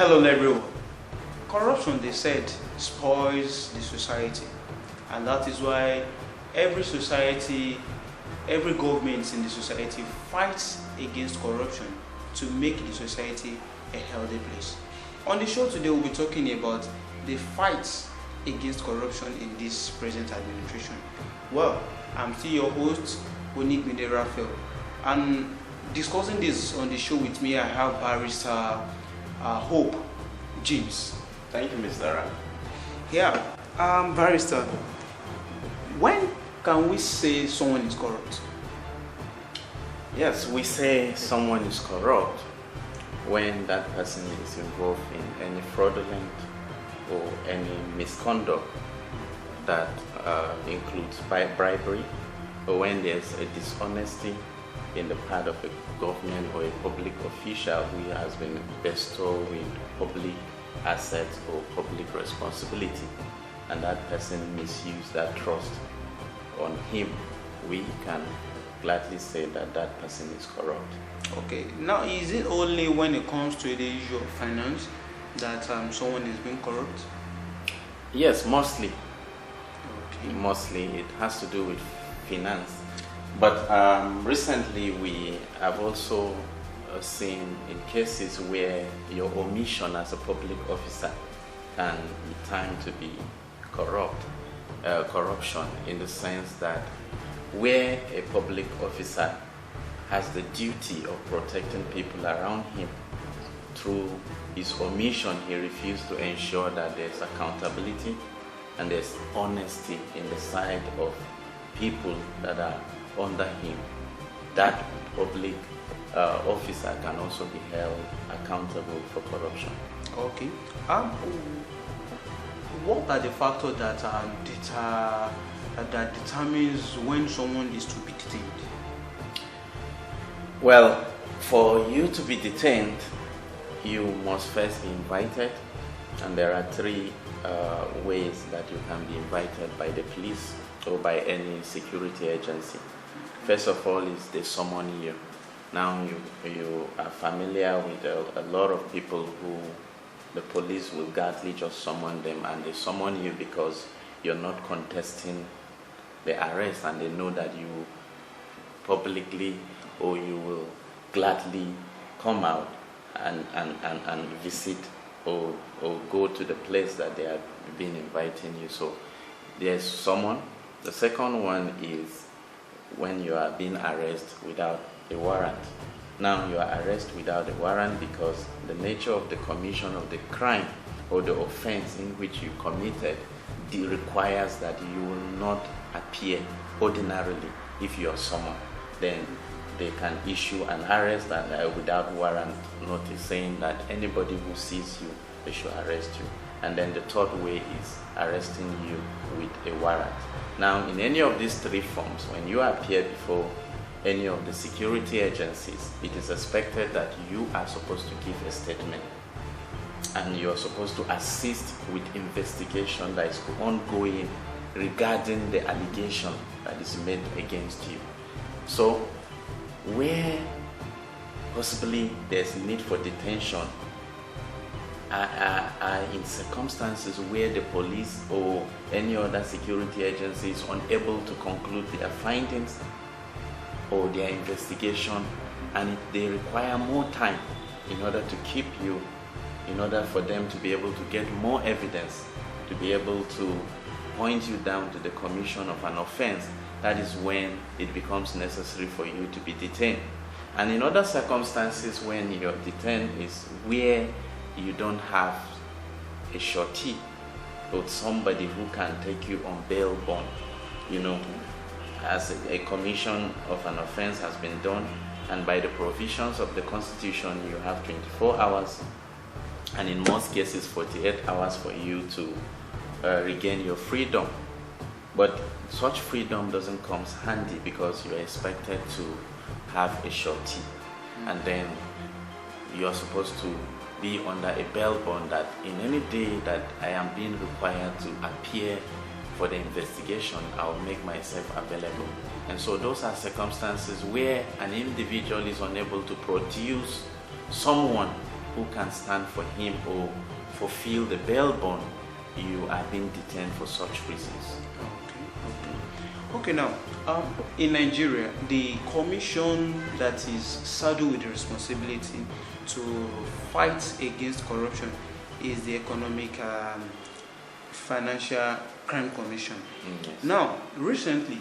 Hello everyone. Corruption, they said, spoils the society, and that is why every society, every government in the society fights against corruption to make the society a healthy place. On the show today, we'll be talking about the fights against corruption in this present administration. Well, I'm still your host, Onik Raphael, and discussing this on the show with me, I have Barrister Hope James. Thank you, Mr. Ram. Yeah, Barrister, when can we say someone is corrupt? Yes, we say someone is corrupt when that person is involved in any fraudulent or any misconduct that includes bribery, or when there's a dishonesty in the part of a government or a public official who has been bestowed with public assets or public responsibility, and that person misuse that trust on him, we can gladly say that that person is corrupt. Okay, now is it only when it comes to the issue of finance that someone is being corrupt? Yes, mostly. Okay. Mostly it has to do with finance. But recently we have also seen in cases where your omission as a public officer can be timed to be corruption, in the sense that where a public officer has the duty of protecting people around him, through his omission he refused to ensure that there's accountability and there's honesty in the side of people that are under him. That public officer can also be held accountable for corruption. Okay. What are the factors that that determines when someone is to be detained? Well, for you to be detained, you must first be invited, and there are three ways that you can be invited by the police or by any security agency. First of all is they summon you. Now you are familiar with a lot of people who the police will gladly just summon them, and they summon you because you're not contesting the arrest, and they know that you publicly or you will gladly come out and visit or go to the place that they have been inviting you. So there's someone. The second one is when you are being arrested without a warrant. Now you are arrested without a warrant because the nature of the commission of the crime or the offense in which you committed requires that you will not appear ordinarily. If you are someone, then they can issue an arrest and without warrant notice saying that anybody who sees you, they should arrest you. And then the third way is arresting you with a warrant. Now, in any of these three forms, when you appear before any of the security agencies, it is expected that you are supposed to give a statement, and you are supposed to assist with investigation that is ongoing regarding the allegation that is made against you. So, where possibly there's need for detention are in circumstances where the police or any other security agency is unable to conclude their findings or their investigation, and they require more time in order to keep you, in order for them to be able to get more evidence, to be able to point you down to the commission of an offense. That is when it becomes necessary for you to be detained. And in other circumstances, when you're detained is where you don't have a surety or somebody who can take you on bail bond. You know, as a commission of an offense has been done, and by the provisions of the Constitution, you have 24 hours, and in most cases 48 hours for you to regain your freedom. But such freedom doesn't come handy because you are expected to have a surety, and then you are supposed to be under a bail bond that in any day that I am being required to appear for the investigation, I will make myself available. And so those are circumstances where an individual is unable to produce someone who can stand for him or fulfill the bail bond, you are being detained for such reasons. Okay, now, in Nigeria, the commission that is saddled with the responsibility to fight against corruption is the Economic Financial Crime Commission. Yes. Now, recently,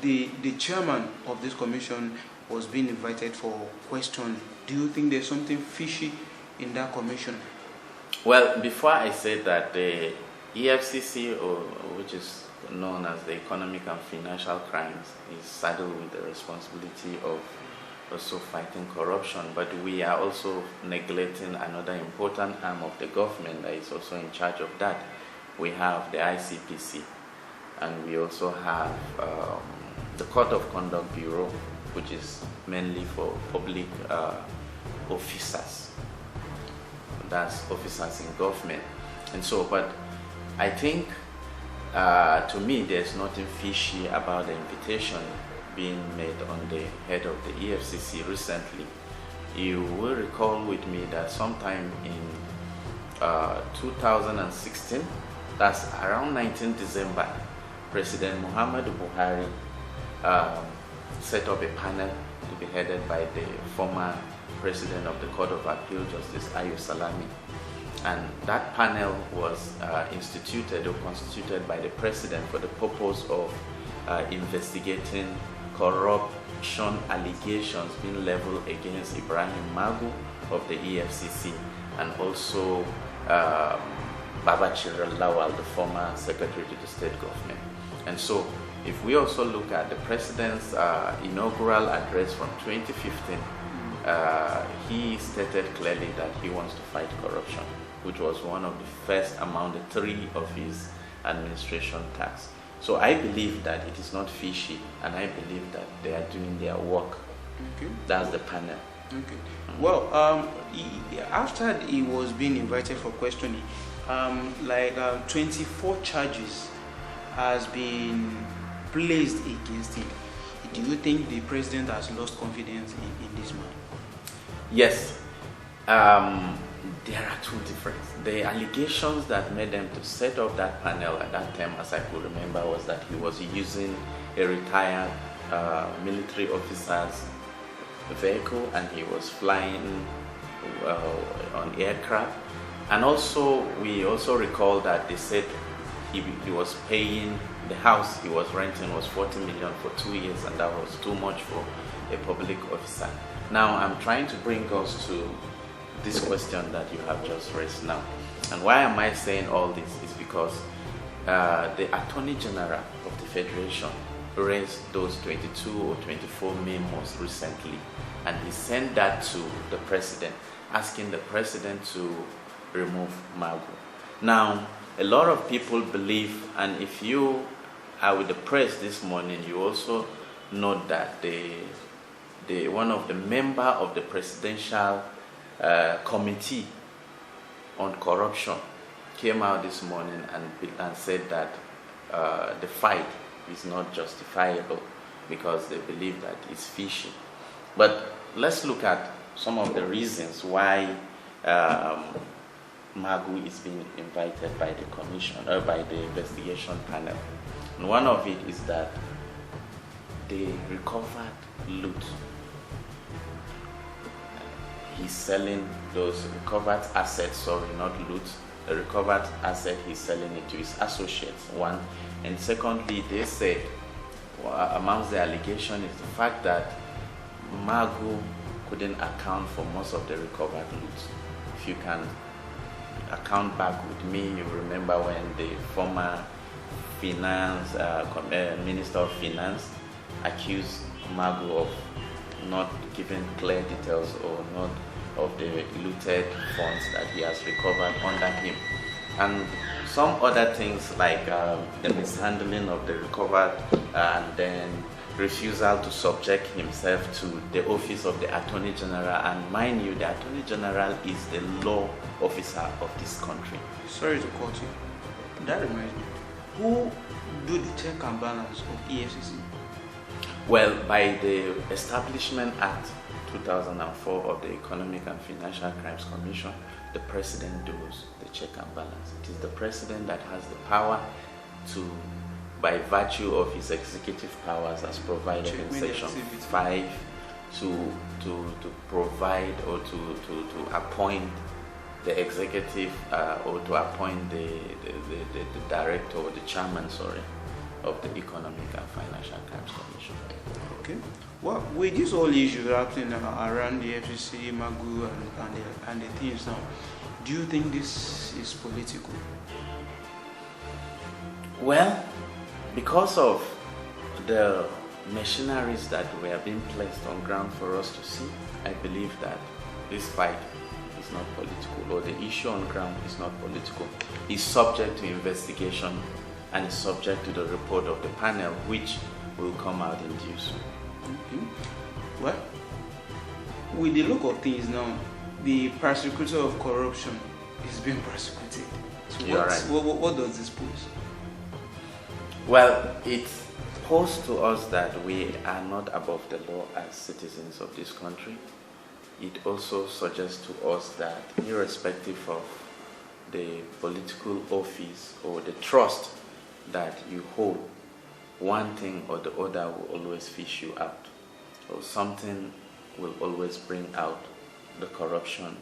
the chairman of this commission was being invited for questioning. Do you think there's something fishy in that commission? Well, before I say that, the EFCC, or which is known as the Economic and Financial Crimes, is saddled with the responsibility of also fighting corruption, but we are also neglecting another important arm of the government that is also in charge of that. We have the ICPC, and we also have the Court of Conduct Bureau, which is mainly for public officers. That's officers in government. And so, but I think to me there's nothing fishy about the invitation being made on the head of the EFCC recently. You will recall with me that sometime in 2016, that's around 19 December, President Muhammadu Buhari set up a panel to be headed by the former President of the Court of Appeal, Justice Ayo Salami. And that panel was instituted or constituted by the President for the purpose of investigating corruption allegations being leveled against Ibrahim Magu of the EFCC, and also Babachir Lawal, the former Secretary to the State Government. And so, if we also look at the President's inaugural address from 2015, he stated clearly that he wants to fight corruption, which was one of the first among the three of his administration tasks. So I believe that it is not fishy, and I believe that they are doing their work. Okay. That's the panel. Okay. Well, after he was being invited for questioning, 24 charges has been placed against him. Do you think the president has lost confidence in this man? Yes. There are two differences. The allegations that made them to set up that panel at that time, as I could remember, was that he was using a retired military officer's vehicle, and he was flying on aircraft. And also, we also recall that they said he was paying, the house he was renting was 40 million for 2 years, and that was too much for a public officer. Now, I'm trying to bring us to this question that you have just raised now. And why am I saying all this is because the Attorney General of the Federation raised those 22 or 24 memos recently, and he sent that to the President, asking the President to remove Magu. Now, a lot of people believe, and if you are with the press this morning, you also note that one of the member of the presidential committee on corruption came out this morning and said that the fight is not justifiable because they believe that it's fishy. But let's look at some of the reasons why Magu is being invited by the commission or by the investigation panel. And one of it is that they recovered loot. He's selling those recovered assets, sorry, not loot. The recovered asset, he's selling it to his associates, one. And secondly, they said, amongst the allegation is the fact that Magu couldn't account for most of the recovered loot. If you can account back with me, you remember when the former Minister of Finance accused Magu of not giving clear details or not of the looted funds that he has recovered under him, and some other things like the mishandling of the recovered and then refusal to subject himself to the office of the Attorney General. And mind you, the Attorney General is the law officer of this country. Sorry to cut you. That reminds me. Who do the check and balance of EFCC? Well, by the Establishment Act 2004 of the Economic and Financial Crimes Commission, the president does the check and balance. It is the president that has the power to, by virtue of his executive powers as provided in Section 5, to provide or to appoint the executive or to appoint the director or the chairman, of the Economic and Financial Crimes Commission. Okay. Well, with this whole issue happening around the FCC, Magu, and the things now, do you think this is political? Well, because of the machineries that were being placed on ground for us to see, I believe that this fight is not political, or the issue on ground is not political. It's subject to investigation and is subject to the report of the panel, which will come out in due soon. Okay. Well, with the look of things now, the prosecutor of corruption is being prosecuted. So You're right. What does this pose? Well, it poses to us that we are not above the law as citizens of this country. It also suggests to us that irrespective of the political office or the trust that you hold, one thing or the other will always fish you out, or something will always bring out the corruption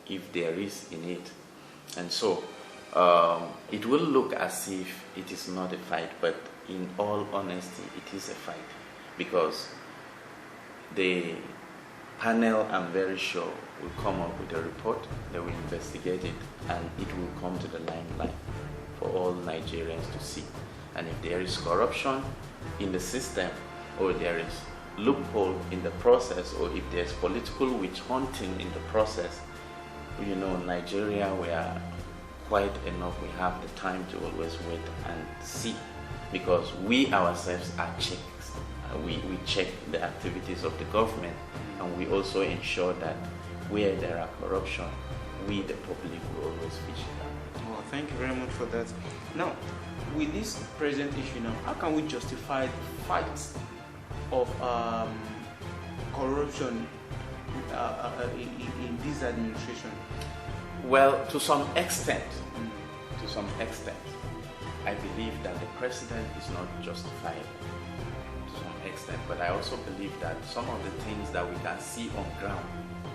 if there is in it. And so it will look as if it is not a fight, but in all honesty, it is a fight, because the panel, I'm very sure, will come up with a report, they will investigate it, and it will come to the limelight for all Nigerians to see. And if there is corruption in the system, or there is loophole in the process, or if there's political witch hunting in the process, Nigeria, we are quite enough. We have the time to always wait and see, because we ourselves are checks. We check the activities of the government, and we also ensure that where there are corruption, we, the public, will always fish it out. Oh, thank you very much for that. Now, with this present issue now, how can we justify the fight of corruption in this administration? Well, to some extent, I believe that the president is not justified to some extent, but I also believe that some of the things that we can see on ground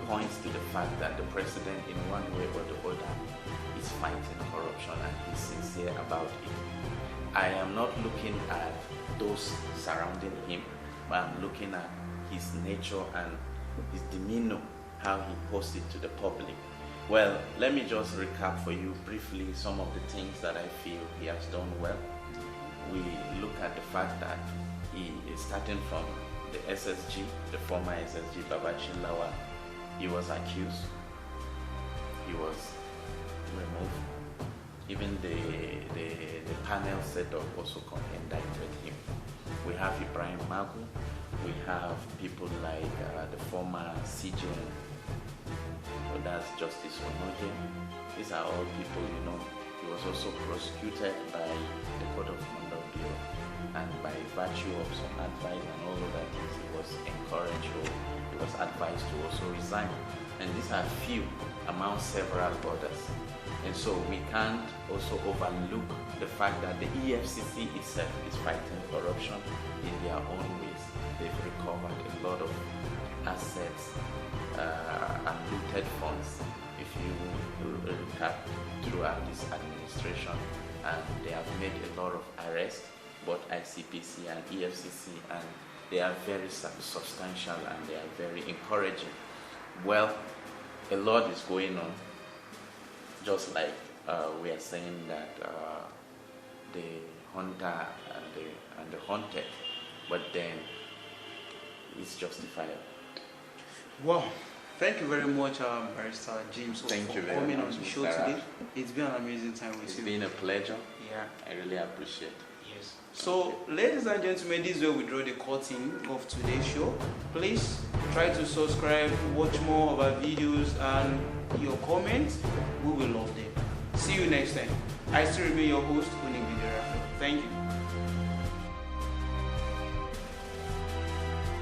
points to the fact that the president, in one way or the other, is fighting corruption and he's sincere about it. I am not looking at those surrounding him, but I'm looking at his nature and his demeanor, how he posts it to the public. Well, let me just recap for you briefly some of the things that I feel he has done well. We look at the fact that he is starting from the SSG, the former SSG, Babaji Lawal. He was accused, he was removed. Even the panel set up also indicted him. We have Ibrahim Magu, we have people like the former CJN, so that's Justice Onoje. These are all people, he was also prosecuted by the Court of Conduct Bureau, and by virtue of some advice and all of that, he was encouraged, or he was advised to also resign. And these are few among several others. And so we can't also overlook the fact that the EFCC itself is fighting corruption in their own ways. They've recovered a lot of assets and looted funds, if you recap, throughout this administration. And they have made a lot of arrests, both ICPC and EFCC, and they are very substantial and they are very encouraging. Well, a lot is going on, just like we are saying that the hunter and the hunted, but then it's justifiable. Wow, thank you very much, Barrister James, for coming on the show today. It's been an amazing time with you. It's been a pleasure. Yeah, I really appreciate it. Yes. So, ladies and gentlemen, this is where we draw the curtain of today's show. Please try to subscribe, watch more of our videos, and your comments, we will love them. See you next time. I still remain your host, Unigidera. Thank you.